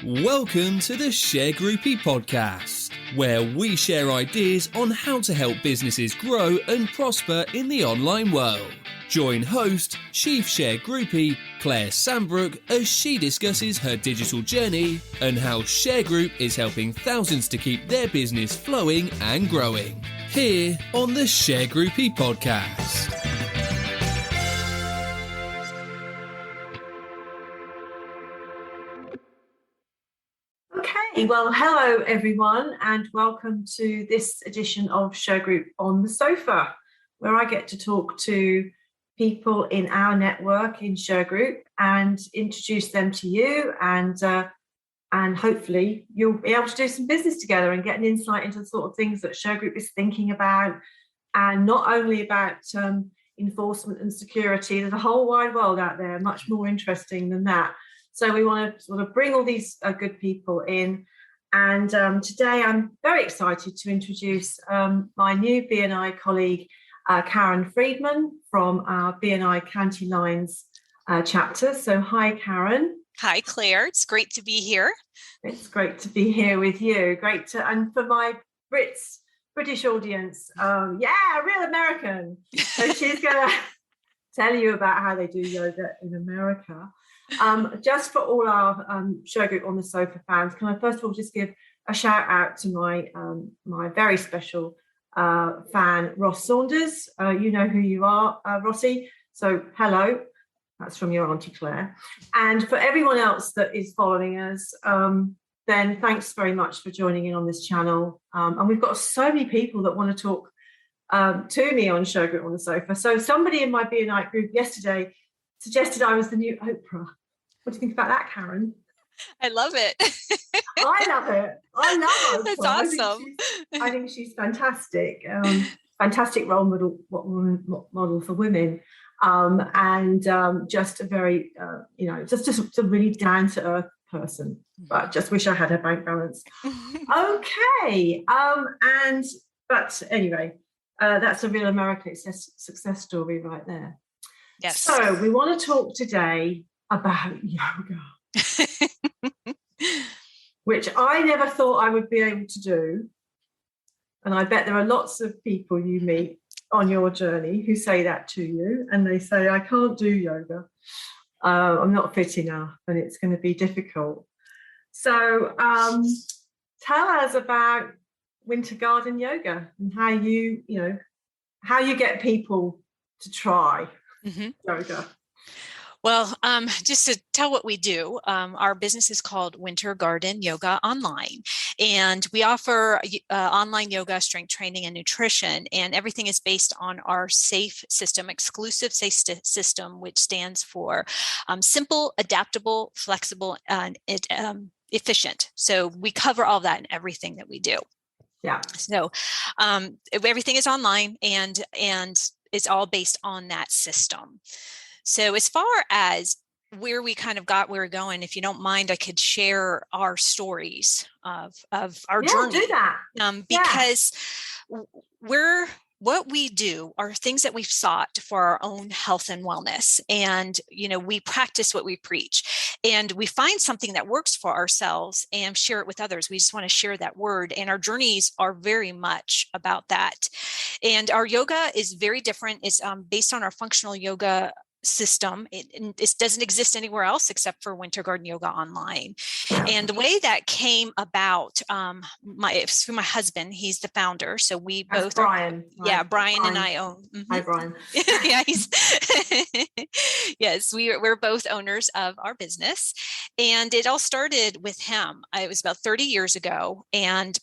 Welcome to the Shergroup podcast, where we share ideas on how to help businesses grow and prosper in the online world. Join host, Chief Shergroup Claire Sambrook as she discusses her digital journey and how Shergroup is helping thousands to keep their business flowing and growing. Here on the Shergroup podcast. Okay, well, hello everyone, and welcome to this edition of Shergroup on the Sofa, where I get to talk to people in our network in Shergroup and introduce them to you, and hopefully you'll be able to do some business together and get an insight into the sort of things that Shergroup is thinking about, and not only about enforcement and security. There's a whole wide world out there, much more interesting than that. So we want to sort of bring all these good people in. And today I'm very excited to introduce my new BNI colleague, Karen Friedman from our BNI County Lines chapter. So hi, Karen. Hi, Claire. It's great to be here. It's great to be here with you. And for my British audience, real American. So she's going to tell you about how they do yoga in America. Just for all our Shergroup on the Sofa fans, can I first of all just give a shout out to my very special fan, Ross Saunders. You know who you are, Rossi. So hello, that's from your Auntie Claire. And for everyone else that is following us, then thanks very much for joining in on this channel. And we've got so many people that want to talk to me on Shergroup on the Sofa. So somebody in my BNI group yesterday suggested I was the new Oprah. What do you think about that, Karen? I love it. I love it. I love it. That's awesome. I think she's fantastic. Fantastic role model for women. And just a very, just a really down-to-earth person. But just wish I had her bank balance. Okay. But anyway, that's a real American success story right there. Yes. So we want to talk today about yoga, which I never thought I would be able to do. And I bet there are lots of people you meet on your journey who say that to you, and they say, I can't do yoga. I'm not fit enough and it's going to be difficult. So tell us about Winter Garden Yoga and how you get people to try yoga. Well, just to tell what we do, our business is called Winter Garden Yoga Online, and we offer online yoga, strength training, and nutrition, and everything is based on our SAFE system, exclusive SAFE system, which stands for simple, adaptable, flexible, and efficient. So we cover all that in everything that we do. Yeah. So everything is online, and it's all based on that system. So as far as where we kind of got where we're going, if you don't mind, I could share our stories of our journey. Do that. Because what we do are things that we've sought for our own health and wellness. And, we practice what we preach, and we find something that works for ourselves and share it with others. We just want to share that word. And our journeys are very much about that. And our yoga is very different. It's based on our functional yoga system. It doesn't exist anywhere else except for Winter Garden Yoga Online. And the way that came about, it's through my husband. He's the founder. So we both Brian. Brian and I own. Hi, Brian. Yeah, yes, we're both owners of our business. And it all started with him. It was about 30 years ago. And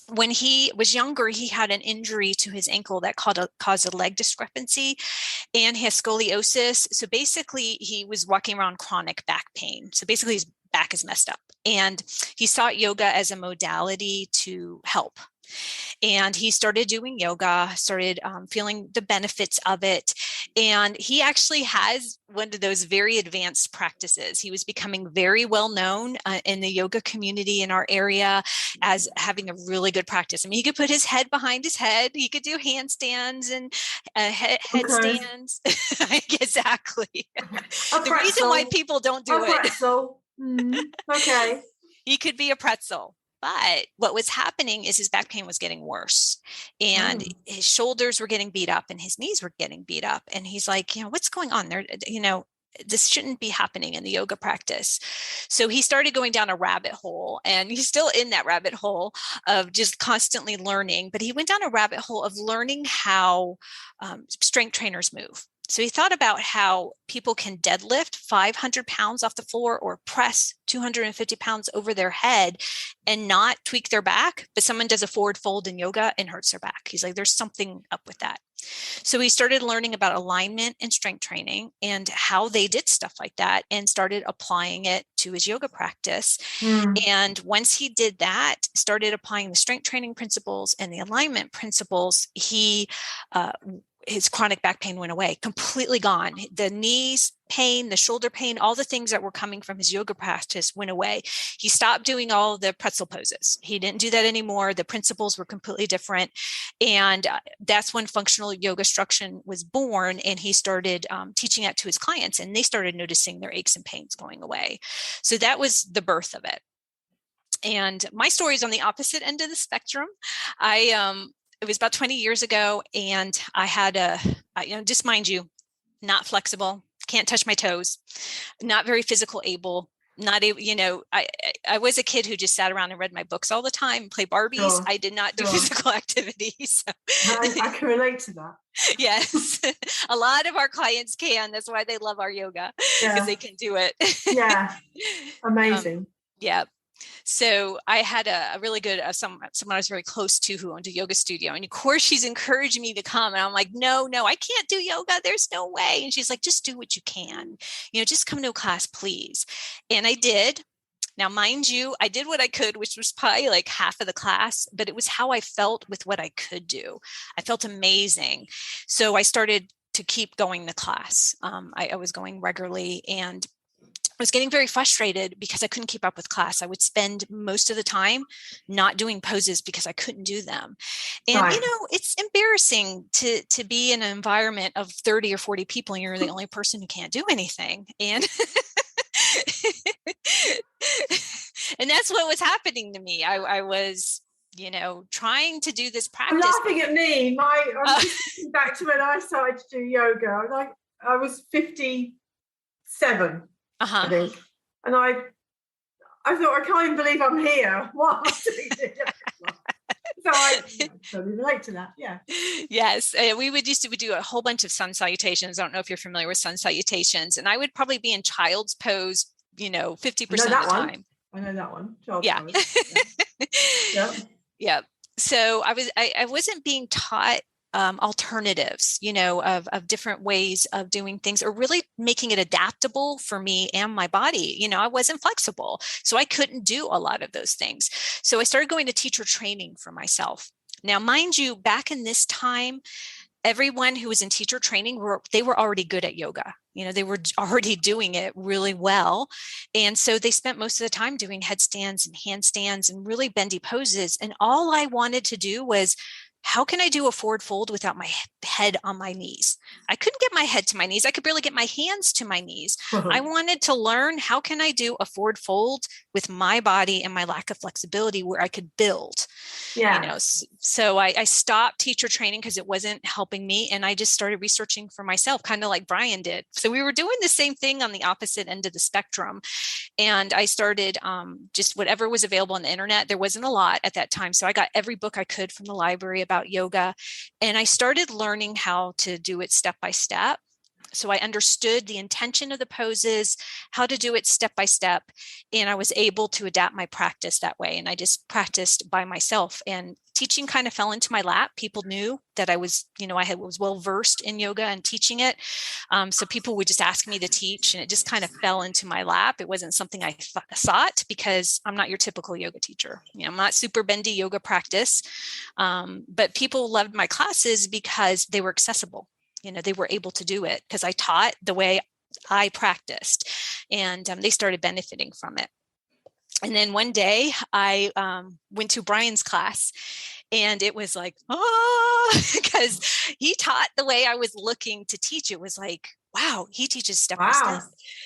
when he was younger, he had an injury to his ankle that caused a leg discrepancy, and he has scoliosis. So basically, he was walking around chronic back pain. So basically, his back is messed up. And he sought yoga as a modality to help. And he started doing yoga, started feeling the benefits of it. And he actually has one of those very advanced practices. He was becoming very well known in the yoga community in our area as having a really good practice. I mean, he could put his head behind his head. He could do handstands and headstands. Exactly. The reason why people don't do it. Okay. He could be a pretzel. But what was happening is his back pain was getting worse, and his shoulders were getting beat up and his knees were getting beat up. And he's like, what's going on there? This shouldn't be happening in the yoga practice. So he started going down a rabbit hole, and he's still in that rabbit hole of just constantly learning. But he went down a rabbit hole of learning how strength trainers move. So he thought about how people can deadlift 500 pounds off the floor or press 250 pounds over their head and not tweak their back, but someone does a forward fold in yoga and hurts their back. He's like, there's something up with that. So he started learning about alignment and strength training and how they did stuff like that, and started applying it to his yoga practice. And once he did that, started applying the strength training principles and the alignment principles, his chronic back pain went away, completely gone. The knees pain, the shoulder pain, all the things that were coming from his yoga practice went away. He stopped doing all the pretzel poses. He didn't do that anymore. The principles were completely different. And that's when functional yoga instruction was born. And he started teaching that to his clients, and they started noticing their aches and pains going away. So that was the birth of it. And my story is on the opposite end of the spectrum. It was about 20 years ago, and I had just mind you, not flexible, can't touch my toes, not very physical able, not able, I was a kid who just sat around and read my books all the time, play Barbies. Sure, I did not do physical activities. So. I can relate to that. Yes. A lot of our clients can. That's why they love our yoga, because they can do it. Yeah. Amazing. Yeah. So I had a really good, someone I was very close to who owned a yoga studio. And of course, she's encouraging me to come. And I'm like, no, I can't do yoga. There's no way. And she's like, just do what you can. Just come to a class, please. And I did. Now, mind you, I did what I could, which was probably like half of the class, but it was how I felt with what I could do. I felt amazing. So I started to keep going to class. I was going regularly, and I was getting very frustrated because I couldn't keep up with class. I would spend most of the time not doing poses because I couldn't do them. And, it's embarrassing to be in an environment of 30 or 40 people and you're the only person who can't do anything. And and that's what was happening to me. I was, trying to do this practice. I'm laughing at me. I'm just thinking back to when I started to do yoga. I was 57. I think. And I thought, I can't even believe I'm here. What? So I totally relate to that. Yeah. Yes. We used to do a whole bunch of sun salutations. I don't know if you're familiar with sun salutations. And I would probably be in child's pose, 50% of the time. I know that one. Child's pose. Yeah. Yeah. So I wasn't being taught alternatives, of different ways of doing things, or really making it adaptable for me and my body. I wasn't flexible, so I couldn't do a lot of those things. So I started going to teacher training for myself. Now, mind you, back in this time, everyone who was in teacher training they were already good at yoga. They were already doing it really well. And so they spent most of the time doing headstands and handstands and really bendy poses. And all I wanted to do was, how can I do a forward fold without my head on my knees? I couldn't get my head to my knees. I could barely get my hands to my knees. I wanted to learn, how can I do a forward fold with my body and my lack of flexibility where I could build? Yeah. So I stopped teacher training because it wasn't helping me. And I just started researching for myself, kind of like Brian did. So we were doing the same thing on the opposite end of the spectrum. And I started just whatever was available on the internet. There wasn't a lot at that time. So I got every book I could from the library about yoga. And I started learning how to do it step by step. So I understood the intention of the poses, how to do it step by step. And I was able to adapt my practice that way. And I just practiced by myself, and teaching kind of fell into my lap. People knew that I was, was well versed in yoga and teaching it. So people would just ask me to teach, and it just kind of fell into my lap. It wasn't something I sought, because I'm not your typical yoga teacher. I'm not super bendy yoga practice. But people loved my classes because they were accessible. They were able to do it because I taught the way I practiced, and they started benefiting from it. And then one day I went to Brian's class, and it was like, because he taught the way I was looking to teach. It was like wow, he teaches step by Wow.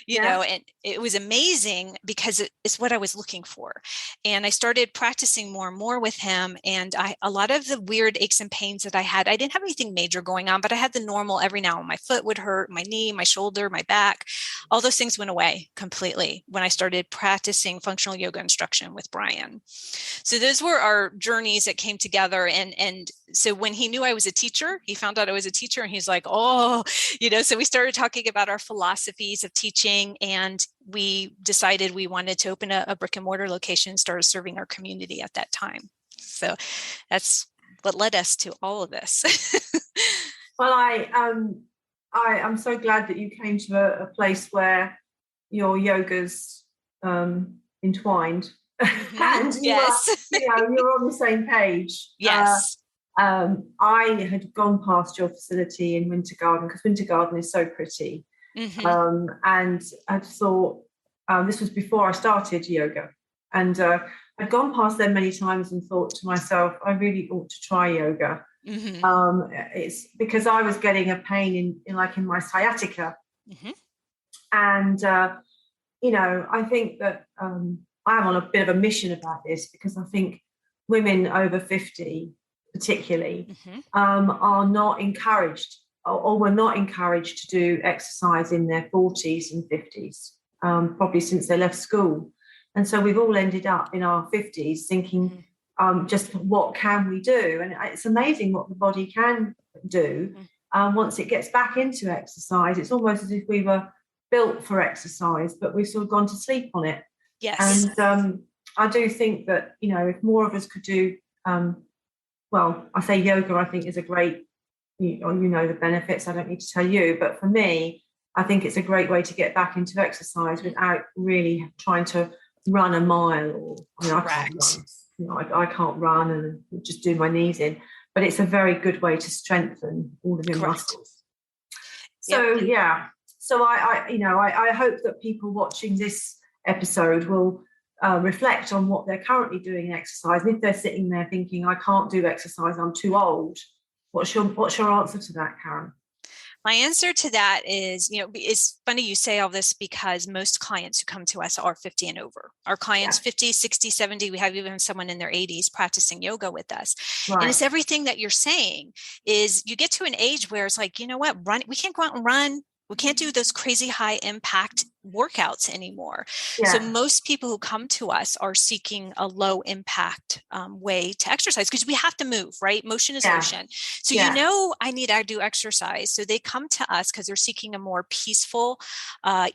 step, and it was amazing because it's what I was looking for. And I started practicing more and more with him. And a lot of the weird aches and pains that I had, I didn't have anything major going on, but I had the normal every now and then. My foot would hurt, my knee, my shoulder, my back, all those things went away completely when I started practicing functional yoga instruction with Brian. So those were our journeys that came together. And so when he knew I was a teacher, he found out I was a teacher, and he's like, oh, so we started talking about our philosophies of teaching, and we decided we wanted to open a brick and mortar location and started serving our community at that time. So that's what led us to all of this. Well, I'm so glad that you came to a place where your yoga's entwined. Mm-hmm. And yes. you're on the same page. Yes. I had gone past your facility in Winter Garden, because Winter Garden is so pretty. Mm-hmm. And I thought, this was before I started yoga, and I'd gone past them many times and thought to myself, I really ought to try yoga. Mm-hmm. It's because I was getting a pain in my sciatica. Mm-hmm. And I think that I am on a bit of a mission about this, because I think women over 50 particularly Mm-hmm. Are not encouraged, or were not encouraged to do exercise in their 40s and 50s, probably since they left school. And so we've all ended up in our 50s thinking, just what can we do? And it's amazing what the body can do once it gets back into exercise. It's almost as if we were built for exercise, but we've sort of gone to sleep on it. Yes. And I do think that, if more of us could do, I say yoga, I think is a great, the benefits, I don't need to tell you, but for me, I think it's a great way to get back into exercise without really trying to run a mile. I can't run and just do my knees in, but it's a very good way to strengthen all of your muscles. So so I hope that people watching this episode will reflect on what they're currently doing in exercise, and if they're sitting there thinking, I can't do exercise, I'm too old, what's your answer to that, Karen? My answer to that is, it's funny you say all this, because most clients who come to us are 50 and over. Our clients, 50, 60, 70, we have even someone in their 80s practicing yoga with us. Right. And it's everything that you're saying. Is you get to an age where it's like, we can't go out and run. We can't do those crazy high impact workouts anymore. Yeah. So most people who come to us are seeking a low impact way to exercise, because we have to move, right? Motion is motion. So I need to do exercise. So they come to us because they're seeking a more peaceful,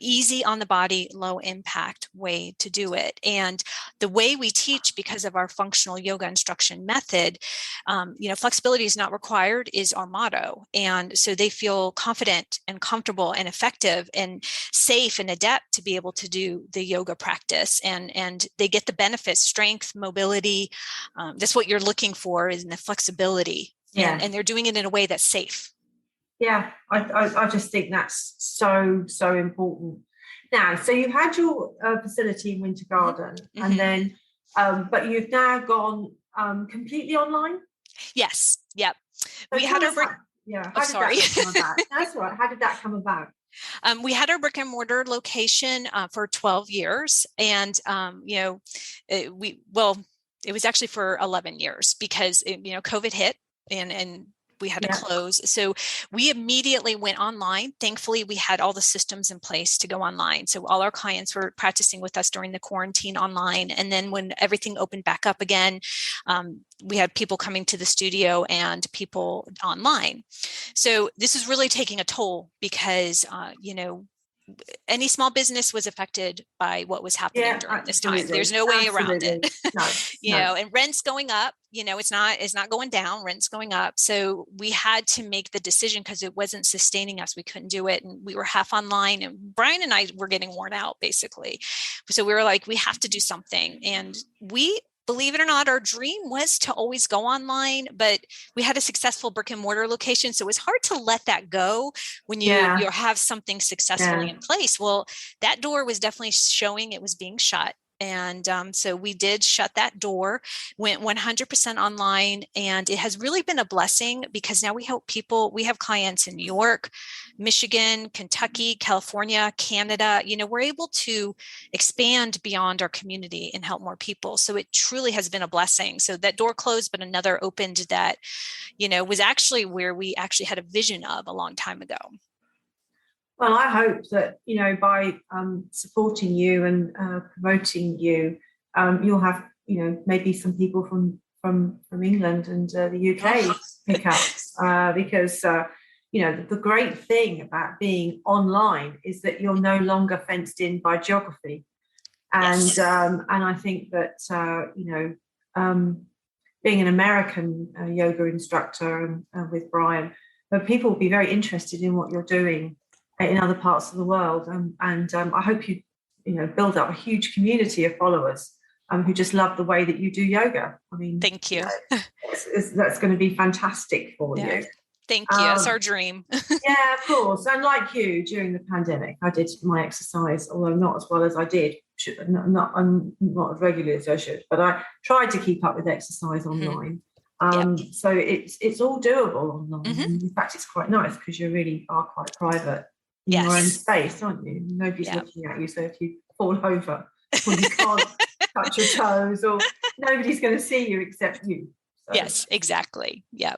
easy on the body, low impact way to do it. And the way we teach, because of our functional yoga instruction method, flexibility is not required is our motto. And so they feel confident and comfortable and effective and safe and adept to be able to do the yoga practice, and they get the benefits, strength, mobility. That's what you're looking for, is in the flexibility, and they're doing it in a way that's safe. Yeah, I just think that's so important. Now, so you've had your facility in Winter Garden, mm-hmm. and then, but you've now gone completely online. Yes. Yep. So we had our that come about? That's right. How did that come about? We had our brick and mortar location for 12 years, and it was actually for 11 years, because COVID hit and we had to close. So we immediately went online. Thankfully, we had all the systems in place to go online. So all our clients were practicing with us during the quarantine online. And then when everything opened back up again, we had people coming to the studio and people online. So this is really taking a toll, because, any small business was affected by what was happening during this time. There's no way around it. No. And rent's going up, it's not going down, rent's going up. So we had to make the decision, because it wasn't sustaining us. We couldn't do it. And we were half online, and Brian and I were getting worn out, basically. So we were like, we have to do something. And believe it or not, our dream was to always go online, but we had a successful brick and mortar location. So it was hard to let that go when you have something successfully in place. Well, that door was definitely showing it was being shut. And so we did shut that door, went 100% online. And it has really been a blessing because now we help people. We have clients in New York, Michigan, Kentucky, California, Canada. We're able to expand beyond our community and help more people. So it truly has been a blessing. So that door closed, but another opened that, was actually where we actually had a vision of a long time ago. Well, I hope that, by supporting you and promoting you, you'll have, maybe some people from England and the UK pick up because, the great thing about being online is that you're no longer fenced in by geography. And Yes. And I think that, being an American yoga instructor with Brian, but people will be very interested in what you're doing in other parts of the world. And I hope you build up a huge community of followers who just love the way that you do yoga. I mean, thank you. That's going to be fantastic for you. Thank you. It's our dream. Yeah, of course. And like you, during the pandemic, I did my exercise, although not as well as I did. Not as regularly as I should, but I tried to keep up with exercise online. So it's all doable online. In fact, it's quite nice because you really are quite private in your own space, aren't you? Nobody's looking at you. So if you fall over or you can't touch your toes, or nobody's going to see you except you. So. Yes, exactly. Yeah.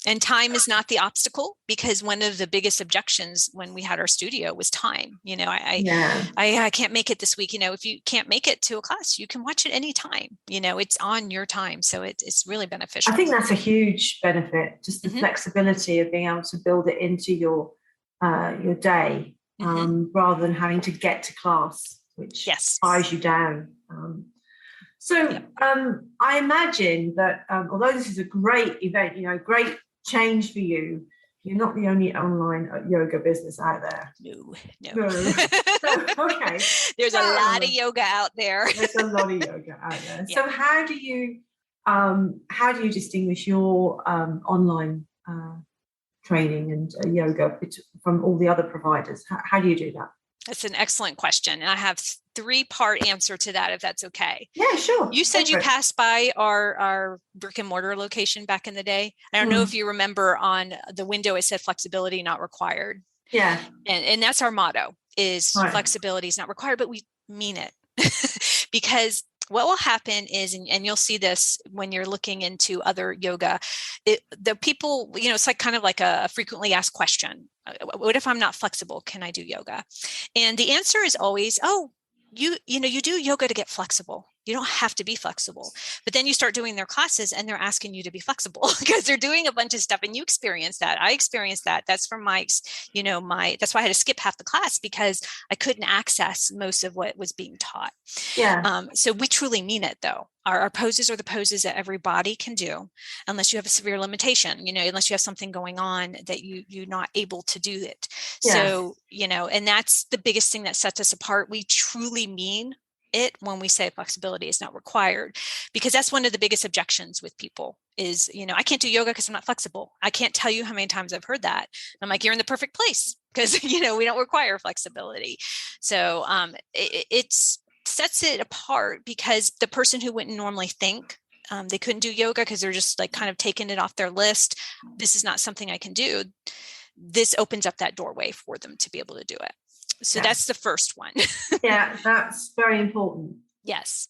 And time is not the obstacle, because one of the biggest objections when we had our studio was time. I can't make it this week. If you can't make it to a class, you can watch it anytime. It's on your time. So it's really beneficial. I think that's a huge benefit, just the flexibility of being able to build it into your day, rather than having to get to class, which ties you down. I imagine that although this is a great event, great change for you, you're not the only online yoga business out there. No. Okay. There's a lot of yoga out there. There's a lot of yoga out there. So how do you distinguish your online training and yoga from all the other providers? How do you do that? That's an excellent question. And I have 3-part answer to that, if that's okay. Yeah, sure. You said you passed by our brick and mortar location back in the day. I don't know if you remember, on the window, it said flexibility not required. Yeah. And that's our motto, is flexibility is not required, but we mean it. Because what will happen is, and you'll see this when you're looking into other yoga, the people, it's like kind of like a frequently asked question. What if I'm not flexible? Can I do yoga? And the answer is always, you do yoga to get flexible. You don't have to be flexible. But then you start doing their classes and they're asking you to be flexible because they're doing a bunch of stuff, and you experience that. I experienced that. That's from that's why I had to skip half the class, because I couldn't access most of what was being taught. Yeah. So we truly mean it, though. Our poses are the poses that everybody can do, unless you have a severe limitation, unless you have something going on that you're not able to do it. Yeah. So, and that's the biggest thing that sets us apart. We truly mean it when we say flexibility is not required, because that's one of the biggest objections with people is, I can't do yoga because I'm not flexible. I can't tell you how many times I've heard that. I'm like, you're in the perfect place, because, we don't require flexibility. So it sets it apart, because the person who wouldn't normally think they couldn't do yoga because they're just like kind of taking it off their list, this is not something I can do. This opens up that doorway for them to be able to do it. So that's the first one. Yeah, that's very important. Yes.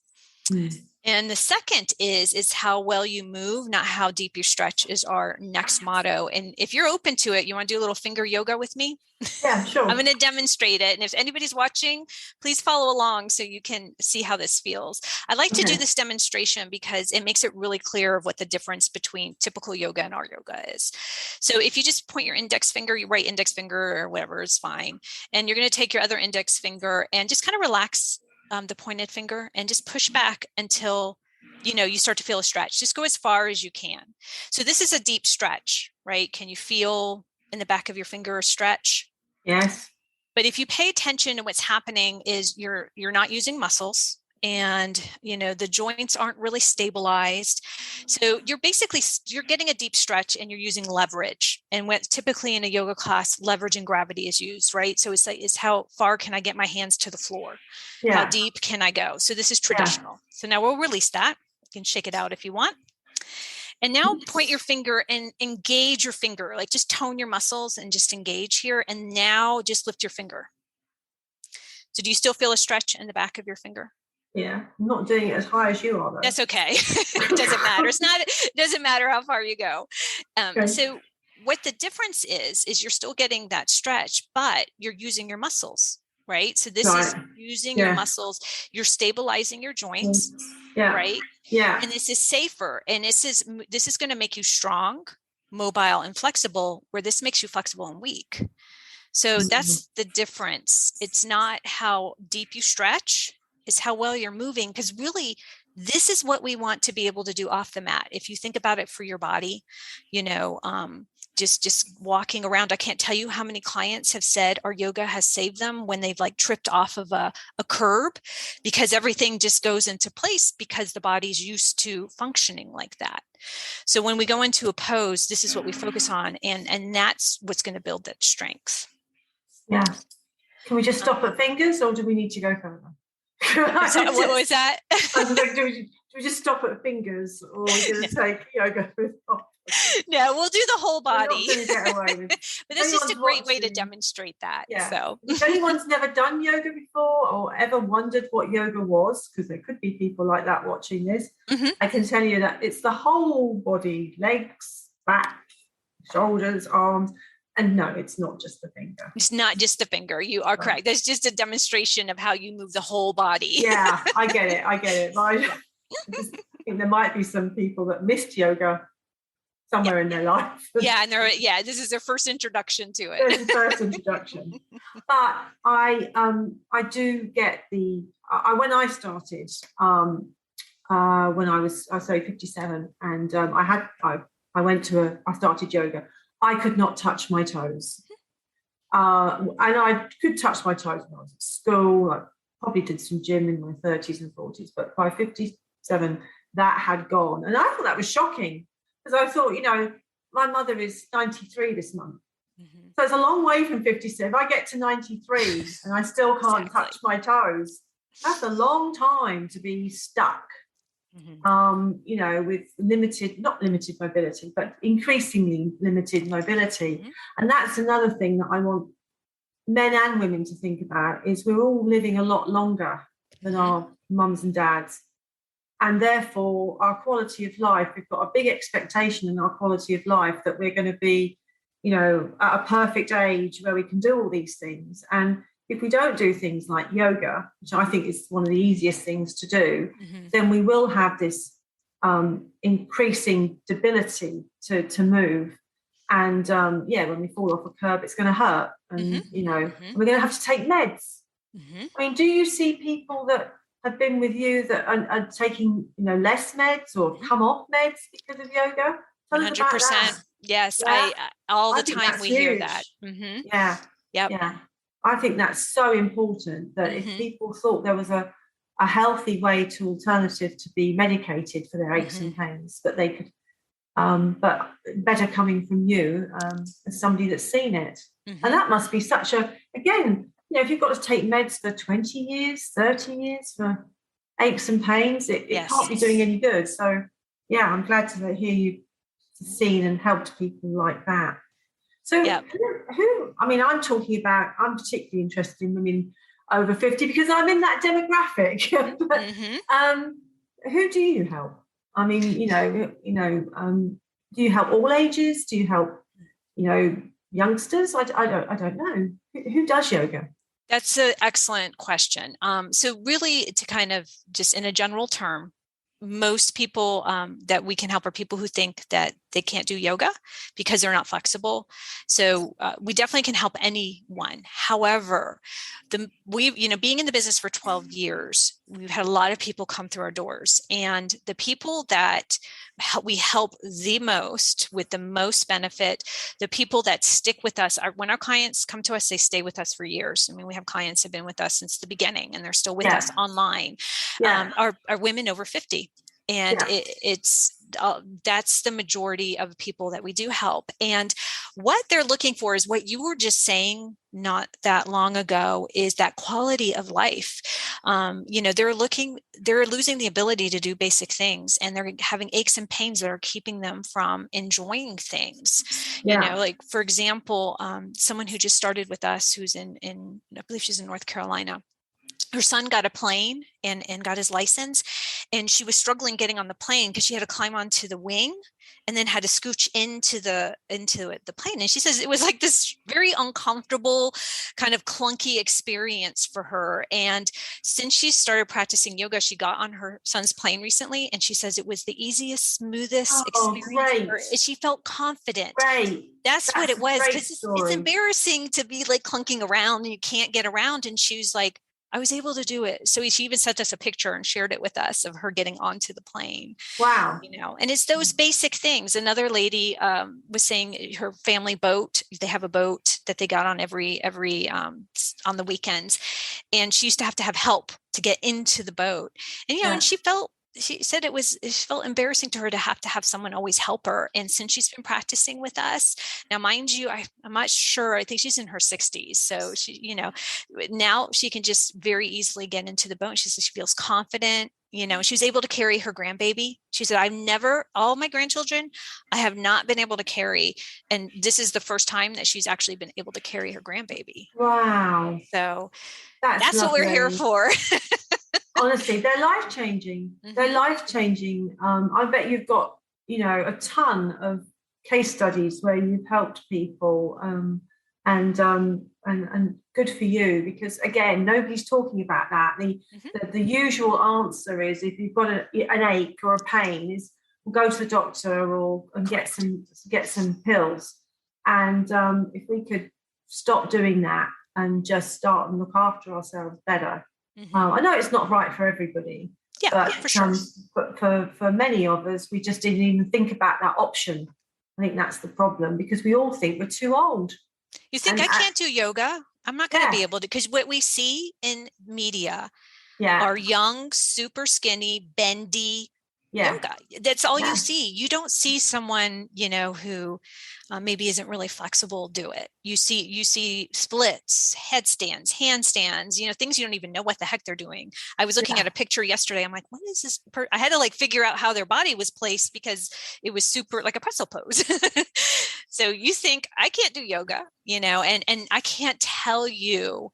And the second is how well you move, not how deep you stretch, is our next motto. And if you're open to it, you want to do a little finger yoga with me? Yeah, sure. I'm going to demonstrate it. And if anybody's watching, please follow along so you can see how this feels. I like to do this demonstration because it makes it really clear of what the difference between typical yoga and our yoga is. So if you just point your index finger, your right index finger or whatever is fine. And you're going to take your other index finger and just kind of relax the pointed finger and just push back until, you start to feel a stretch. Just go as far as you can. So this is a deep stretch, right? Can you feel in the back of your finger a stretch? Yes. But if you pay attention to what's happening is you're not using muscles. and, the joints aren't really stabilized. So you're getting a deep stretch and you're using leverage. And what typically in a yoga class, leverage and gravity is used, right? So it's how far can I get my hands to the floor? How deep can I go? So this is traditional. So now we'll release that. You can shake it out if you want. And now point your finger and engage your finger, like just tone your muscles and just engage here. And now just lift your finger. So do you still feel a stretch in the back of your finger? Yeah, I'm not doing it as high as you are, though. That's okay. It doesn't matter. It doesn't matter how far you go. Okay. So what the difference is you're still getting that stretch, but you're using your muscles, right? So this is using your muscles. You're stabilizing your joints, right? Yeah. And this is safer. And this is going to make you strong, mobile, and flexible, where this makes you flexible and weak. So that's the difference. It's not how deep you stretch, it's how well you're moving. Because really, this is what we want to be able to do off the mat. If you think about it for your body, just walking around. I can't tell you how many clients have said our yoga has saved them when they've like tripped off of a curb, because everything just goes into place because the body's used to functioning like that. So when we go into a pose, this is what we focus on, and that's what's going to build that strength. Yeah. Can we just stop at fingers, or do we need to go further? What was that? I was like, do we just stop at fingers, or are we going to take yoga? No, we'll do the whole body. We're not going to get away with. But that's just a great way to demonstrate that. Yeah. So if anyone's never done yoga before or ever wondered what yoga was, because there could be people like that watching this, I can tell you that it's the whole body, legs, back, shoulders, arms. And no, it's not just the finger. It's not just the finger. You are correct. There's just a demonstration of how you move the whole body. Yeah, I get it. But I just think there might be some people that missed yoga somewhere in their life. And this is their first introduction to it. It's the first introduction. But I do get when I started, when I was 57, and I started yoga. I could not touch my toes. And I could touch my toes when I was at school. I probably did some gym in my 30s and 40s, but by 57, that had gone. And I thought that was shocking, because I thought, my mother is 93 this month. So it's a long way from 57. If I get to 93 and I still can't touch my toes, that's a long time to be stuck. With not limited mobility, but increasingly limited mobility. And that's another thing that I want men and women to think about, is we're all living a lot longer than our mums and dads. And therefore, our quality of life, we've got a big expectation in our quality of life that we're going to be, at a perfect age where we can do all these things. And if we don't do things like yoga, which I think is one of the easiest things to do, then we will have this increasing debility to move. And when we fall off a curb, it's going to hurt. And, we're going to have to take meds. I mean, do you see people that have been with you that are taking, less meds or come off meds because of yoga? 100%. Yes. Yeah. All the I think time that's we huge. hear that. Yeah. Yep. Yeah. I think that's so important, that if people thought there was a healthy way to alternative to be medicated for their aches and pains, that they could, but better coming from you as somebody that's seen it. And that must be such again, if you've got to take meds for 20 years, 30 years for aches and pains, it can't be doing any good. So, I'm glad to hear you've seen and helped people like that. So I'm particularly interested in women over 50 because I'm in that demographic. But who do you help? I mean, do you help all ages? Do you help, youngsters? I don't know. Who does yoga? That's an excellent question. So really, to kind of just in a general term, most people that we can help are people who think that they can't do yoga because they're not flexible. So we definitely can help anyone. However, being in the business for 12 years, we've had a lot of people come through our doors, and the people that we help the most with the most benefit, the people that stick with us when our clients come to us, they stay with us for years. I mean, we have clients that have been with us since the beginning and they're still with us online, are women over 50. And that's the majority of people that we do help. And what they're looking for is what you were just saying not that long ago, is that quality of life. They're losing the ability to do basic things, and they're having aches and pains that are keeping them from enjoying things. Like, for example, someone who just started with us, who's in I believe she's in North Carolina. Her son got a plane and got his license, and she was struggling getting on the plane because she had to climb onto the wing and then had to scooch into the plane. And she says it was like this very uncomfortable, kind of clunky experience for her. And since she started practicing yoga, she got on her son's plane recently, and she says it was the easiest, smoothest experience for her. She felt confident. That's what it was, because it's embarrassing to be like clunking around and you can't get around. And she was like, I was able to do it. So she even sent us a picture and shared it with us of her getting onto the plane. Wow. And it's those basic things. Another lady was saying her family boat, they have a boat that they got on every on the weekends. And she used to have help to get into the boat. And, and she said it felt embarrassing to her to have someone always help her. And since she's been practicing with us now, mind you, I'm not sure, I think she's in her 60s. So she, now she can just very easily get into the boat. She says she feels confident. She was able to carry her grandbaby. She said, all my grandchildren, I have not been able to carry. And this is the first time that she's actually been able to carry her grandbaby. Wow. So that's what we're here for. Honestly, they're life-changing. Mm-hmm. They're life-changing. I bet you've got, a ton of case studies where you've helped people, and good for you, because again, nobody's talking about that. The usual answer is, if you've got an ache or a pain, is we'll go to the doctor and get some pills. And if we could stop doing that and just start and look after ourselves better. Mm-hmm. I know it's not right for everybody, but for sure. But for many of us, we just didn't even think about that option. I think that's the problem, because we all think we're too old. You think I can't do yoga? I'm not going to be able to, because what we see in media are young, super skinny, bendy yoga. That's all you see. You don't see someone, who maybe isn't really flexible do it. You see splits, headstands, handstands, things you don't even know what the heck they're doing. I was looking at a picture yesterday. I'm like, what is this? I had to figure out how their body was placed, because it was super like a pretzel pose. So you think I can't do yoga, and I can't tell you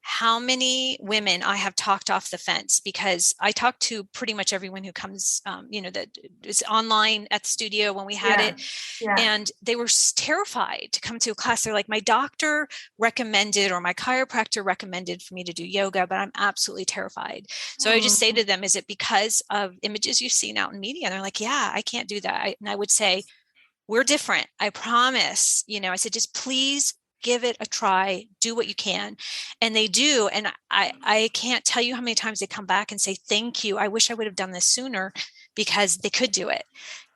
how many women I have talked off the fence, because I talk to pretty much everyone who comes, that is online at the studio when we had it. Yeah. And they were terrified to come to a class. They're like, my doctor recommended, or my chiropractor recommended for me to do yoga, but I'm absolutely terrified. So I just say to them, is it because of images you've seen out in media? And they're like, yeah, I can't do that. And I would say, we're different. I promise. I said, just please give it a try, do what you can. And they do. And I can't tell you how many times they come back and say, thank you. I wish I would have done this sooner, because they could do it.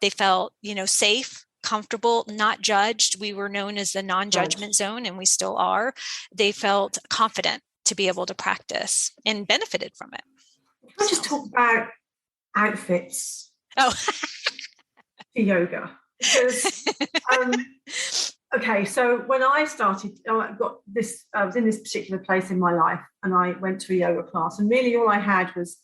They felt, safe, comfortable, not judged. We were known as the non-judgment zone, and we still are. They felt confident to be able to practice and benefited from it. Can I just talk about outfits? Oh, for yoga. Because okay, so when I started, I was in this particular place in my life, and I went to a yoga class, and really all I had was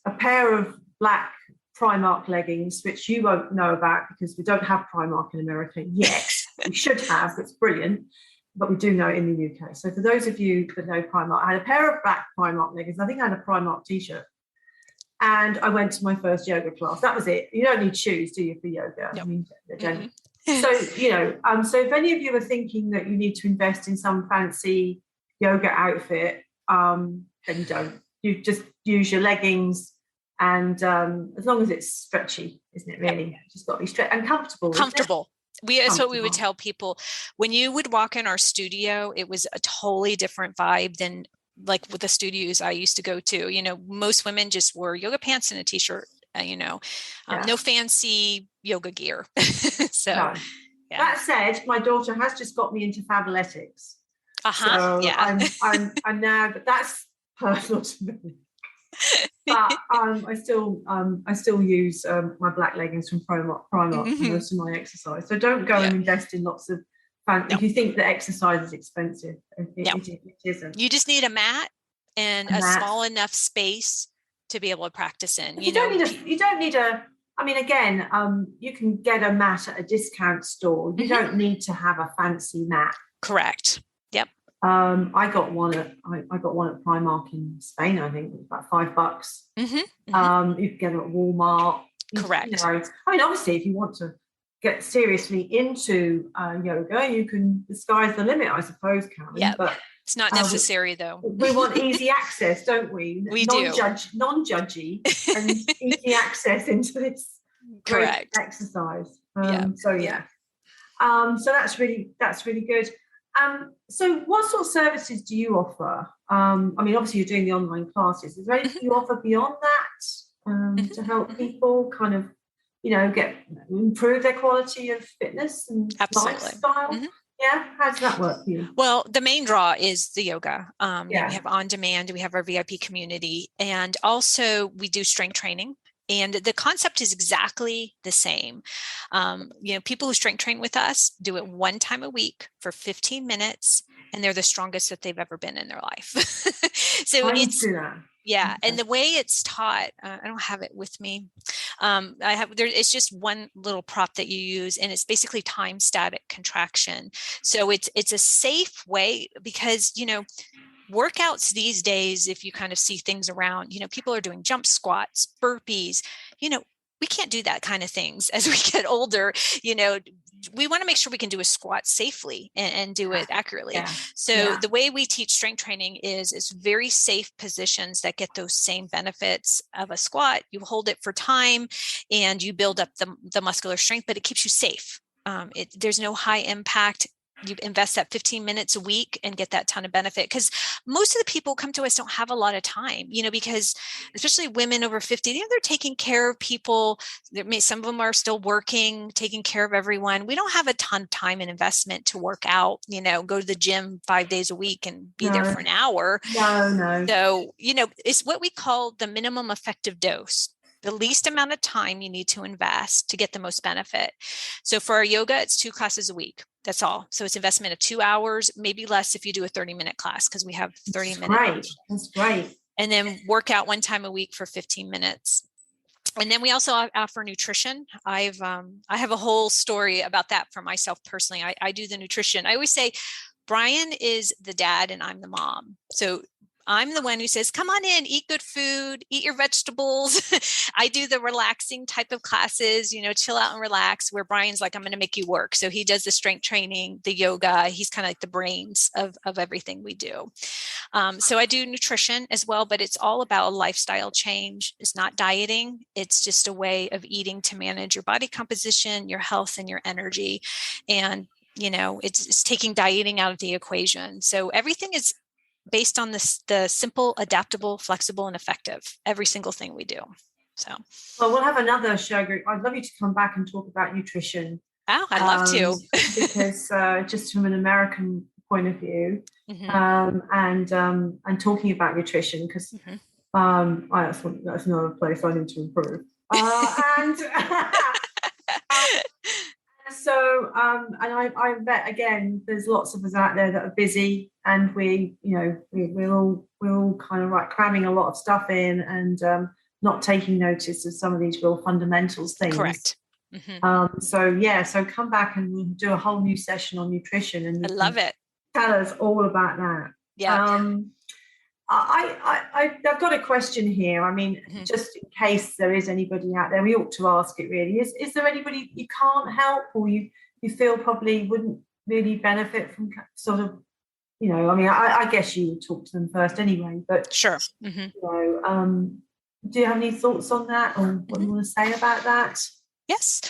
a pair of black Primark leggings, which you won't know about because we don't have Primark in America yet. We should have. It's brilliant, but we do know it in the UK. So for those of you that know Primark, I had a pair of black Primark leggings. I think I had a Primark t-shirt. And I went to my first yoga class. That was it. You don't need shoes, do you, for yoga? Nope. I mean, so, so if any of you are thinking that you need to invest in some fancy yoga outfit, then you don't. You just use your leggings And as long as it's stretchy, isn't it really? Yep. Just got to be stretched and comfortable. Comfortable. That's what we would tell people. When you would walk in our studio, it was a totally different vibe than like with the studios I used to go to. You know, most women just wore yoga pants and a t-shirt, no fancy yoga gear. So no. Yeah. That said, my daughter has just got me into Fabletics. So yeah. I'm now, but that's personal to me. But I still use my black leggings from Primark for most of my exercise. So don't go and invest in lots of if you think that exercise is expensive. It isn't. You just need a mat and a small enough space to be able to practice in. You don't need a. I mean, again, you can get a mat at a discount store. You don't need to have a fancy mat. Correct. Yep. I got one at Primark in Spain. I think it was about $5. You can get it at Walmart. Correct. I mean, obviously, if you want to get seriously into yoga, you can. The sky's the limit, I suppose, Karen. Yeah. But it's not necessary, though. We want easy access, don't we? We non-judgy, and easy access into this correct exercise. So that's really good. So what sort of services do you offer? I mean, obviously you're doing the online classes. Is there anything you offer beyond that to help people kind of, improve their quality of fitness and lifestyle? Yeah, how does that work for you? Well, the main draw is the yoga. We have on demand, we have our VIP community, and also we do strength training. And the concept is exactly the same. People who strength train with us do it one time a week for 15 minutes, and they're the strongest that they've ever been in their life. So and the way it's taught, I don't have it with me. It's just one little prop that you use, and it's basically time static contraction. So it's a safe way because, workouts these days, if you kind of see things around, people are doing jump squats, burpees, we can't do that kind of things as we get older. We want to make sure we can do a squat safely and do it accurately. Yeah. So the way we teach strength training is very safe positions that get those same benefits of a squat. You hold it for time and you build up the muscular strength, but it keeps you safe. There's no high impact. You invest that 15 minutes a week and get that ton of benefit, because most of the people who come to us don't have a lot of time, because especially women over 50, they're taking care of people. Some of them are still working, taking care of everyone. We don't have a ton of time and investment to work out, go to the gym 5 days a week and be there for an hour. No. So, it's what we call the minimum effective dose. The least amount of time you need to invest to get the most benefit. So for our yoga, it's 2 classes a week. That's all. So it's investment of 2 hours, maybe less if you do a 30-minute class, because we have 30 minutes. Right. That's great. And then work out one time a week for 15 minutes. And then we also offer nutrition. I have a whole story about that for myself personally. I do the nutrition. I always say Brian is the dad and I'm the mom. So I'm the one who says, come on in, eat good food, eat your vegetables. I do the relaxing type of classes, chill out and relax, where Brian's like, I'm going to make you work. So he does the strength training, the yoga. He's kind of like the brains of everything we do. So I do nutrition as well, but it's all about a lifestyle change. It's not dieting. It's just a way of eating to manage your body composition, your health, and your energy. And, it's taking dieting out of the equation. So everything is based on the simple, adaptable, flexible, and effective. Every single thing we do. So, well, we'll have another show group. I'd love you to come back and talk about nutrition. Oh, I'd love to. Because just from an American point of view, and talking about nutrition, because that's another place I need to improve. So, and I bet again, there's lots of us out there that are busy, and we're all kind of like cramming a lot of stuff in and not taking notice of some of these real fundamentals things. Correct. So come back and we'll do a whole new session on nutrition, and I love it. Tell us all about that. Yeah. I've got a question here. I mean, just in case there is anybody out there, we ought to ask it really. Is there anybody you can't help, or you feel probably wouldn't really benefit from sort of, I mean, I guess you would talk to them first anyway, but sure. do you have any thoughts on that, or what you want to say about that? Yes.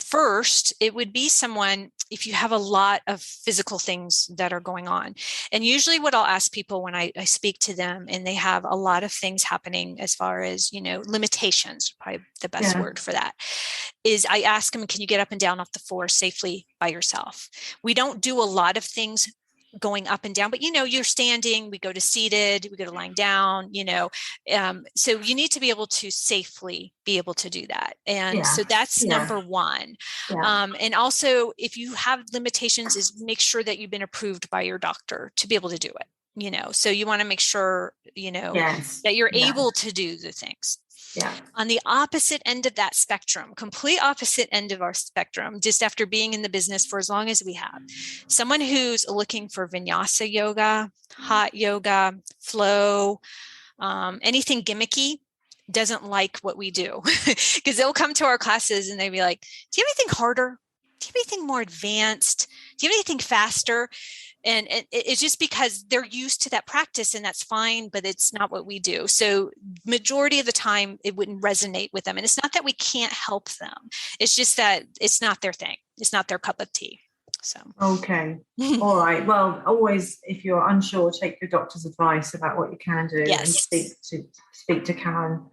First, it would be someone, if you have a lot of physical things that are going on. And usually what I'll ask people when I speak to them and they have a lot of things happening as far as, limitations, probably the best word for that, is I ask them, can you get up and down off the floor safely by yourself? We don't do a lot of things going up and down, but you're standing, we go to seated, we go to lying down, so you need to be able to safely be able to do that. And so that's number one. And also, if you have limitations, is make sure that you've been approved by your doctor to be able to do it, so you want to make sure, that you're able to do the things. On the opposite end of that spectrum, complete opposite end of our spectrum, just after being in the business for as long as we have, someone who's looking for vinyasa yoga, hot yoga, flow, anything gimmicky, doesn't like what we do, because they'll come to our classes and they'll be like, do you have anything harder? Do you have anything more advanced? Do you have anything faster? And it's just because they're used to that practice, and that's fine, but it's not what we do. So majority of the time it wouldn't resonate with them. And it's not that we can't help them. It's just that it's not their thing. It's not their cup of tea. So. Okay. All right. Well, always, if you're unsure, take your doctor's advice about what you can do and speak to Karen.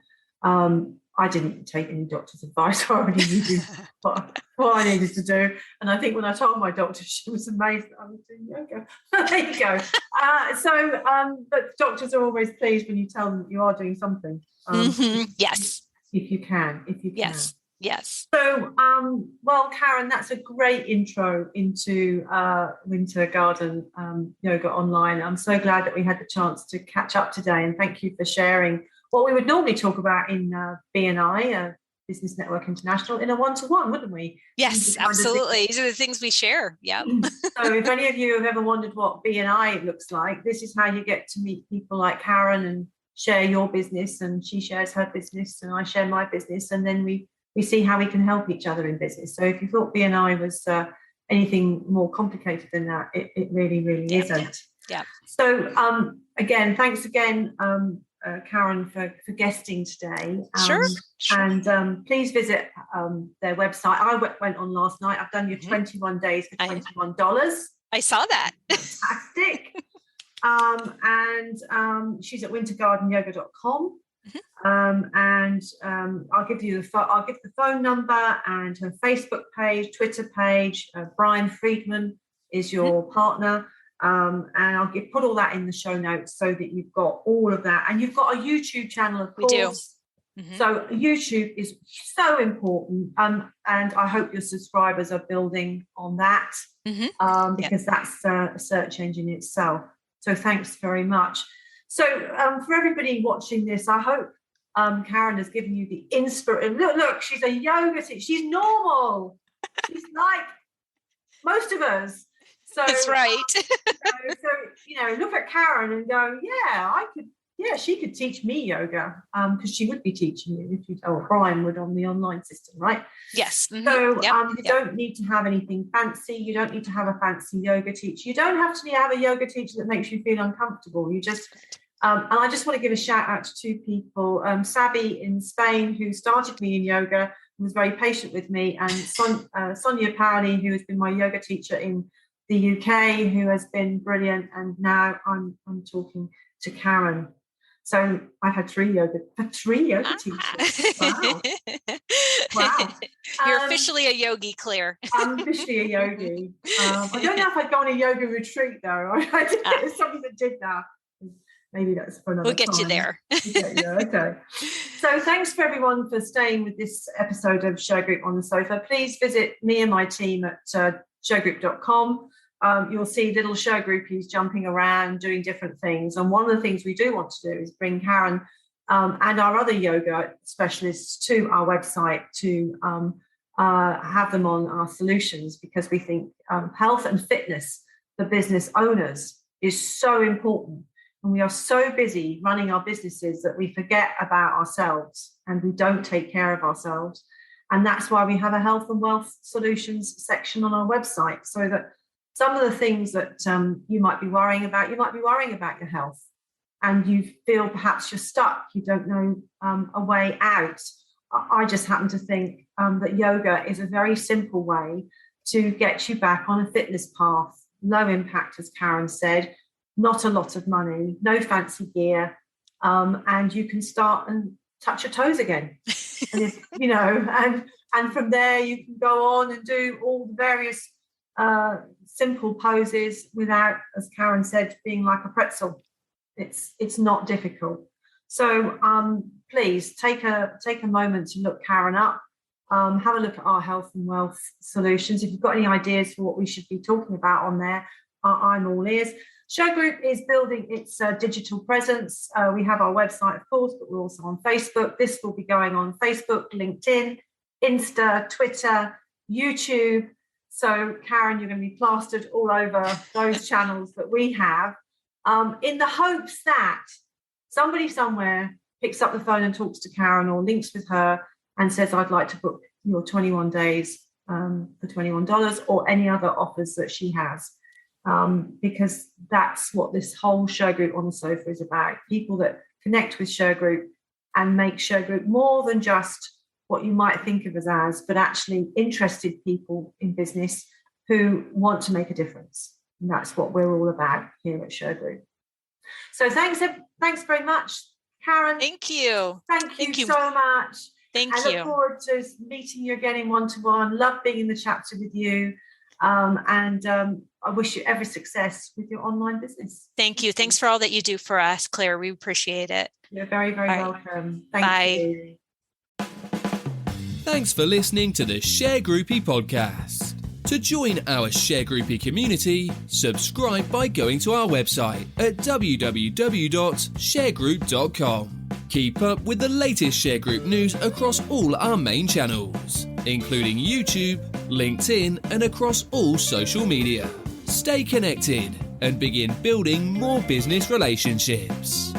I didn't take any doctor's advice. I already knew what I needed to do. And I think when I told my doctor, she was amazed that I was doing yoga. There you go. But doctors are always pleased when you tell them that you are doing something. Yes. If you can. Yes. So, well, Karen, that's a great intro into Winter Garden Yoga Online. I'm so glad that we had the chance to catch up today, and thank you for sharing what we would normally talk about in BNI, Business Network International, in a one-to-one, wouldn't we? Yes, absolutely. These are the things we share. Yeah. So if any of you have ever wondered what BNI looks like, this is how you get to meet people like Karen and share your business, and she shares her business and I share my business, and then we see how we can help each other in business. So if you thought BNI was anything more complicated than that, it really, really isn't. Yeah. So again, thanks again, Karen, for guesting today. Sure. And please visit their website. I went on last night. I've done your 21 days for $21. I saw that. Fantastic. And she's at wintergardenyoga.com. And I'll give the phone number and her Facebook page, Twitter page. Brian Friedman is your partner. And I'll put all that in the show notes so that you've got all of that. And you've got a YouTube channel, of course. We do. So YouTube is so important. And I hope your subscribers are building on that because that's a search engine itself. So thanks very much. So for everybody watching this, I hope Karen has given you the inspiration. Look, she's a yoga teacher. She's normal. She's like most of us. So that's right. So look at Karen and go, she could teach me yoga because she would be teaching you Brian would on the online system, right? Yes. So you don't need to have anything fancy. You don't need to have a fancy yoga teacher. You don't have to have a yoga teacher that makes you feel uncomfortable. You just and I just want to give a shout out to two people, Sabi in Spain, who started me in yoga and was very patient with me, and Sonia Paoli, who has been my yoga teacher in the UK, who has been brilliant, and now I'm talking to Karen. So I've had three yoga teachers. Wow. You're officially a yogi, Claire. I'm officially a yogi. I don't know if I'd go on a yoga retreat though. It's something that did that. Maybe that's for another time. We'll get you there. Okay. So thanks for everyone for staying with this episode of Shergroup on the Sofa. Please visit me and my team at shergroup.com. You'll see little Shergroupies jumping around doing different things. And one of the things we do want to do is bring Karen and our other yoga specialists to our website to have them on our solutions, because we think health and fitness for business owners is so important. And we are so busy running our businesses that we forget about ourselves and we don't take care of ourselves. And that's why we have a health and wealth solutions section on our website, so that some of the things that you might be worrying about your health. and you feel perhaps you're stuck, you don't know a way out, I just happen to think that yoga is a very simple way to get you back on a fitness path. Low impact, as Karen said, not a lot of money, no fancy gear, and you can start and touch your toes again. And and from there you can go on and do all the various simple poses without, as Karen said, being like a pretzel. It's not difficult. So please take a moment to look Karen up. Have a look at our health and wealth solutions. If you've got any ideas for what we should be talking about on there, I'm all ears. Shergroup is building its digital presence. We have our website, of course, but we're also on Facebook. This will be going on Facebook, LinkedIn, Insta, Twitter, YouTube. So, Karen, you're going to be plastered all over those channels that we have, in the hopes that somebody somewhere picks up the phone and talks to Karen or links with her and says, I'd like to book your 21 days for $21 or any other offers that she has. Because that's what this whole Shergroup on the Sofa is about. People that connect with Shergroup and make Shergroup more than just what you might think of as, but actually interested people in business who want to make a difference. And that's what we're all about here at Shergroup. So thanks very much, Karen. Thank you. Thank you so much. Thank you. I look forward to meeting you again in one-to-one. Love being in the chapter with you. I wish you every success with your online business. Thank you. Thanks for all that you do for us, Claire. We appreciate it. You're very, very welcome. Thank you. Thanks for listening to the Shergroupie podcast. To join our Shergroupie community, subscribe by going to our website at www.shergroup.com. Keep up with the latest Shergroup news across all our main channels, including YouTube, LinkedIn, and across all social media. Stay connected and begin building more business relationships.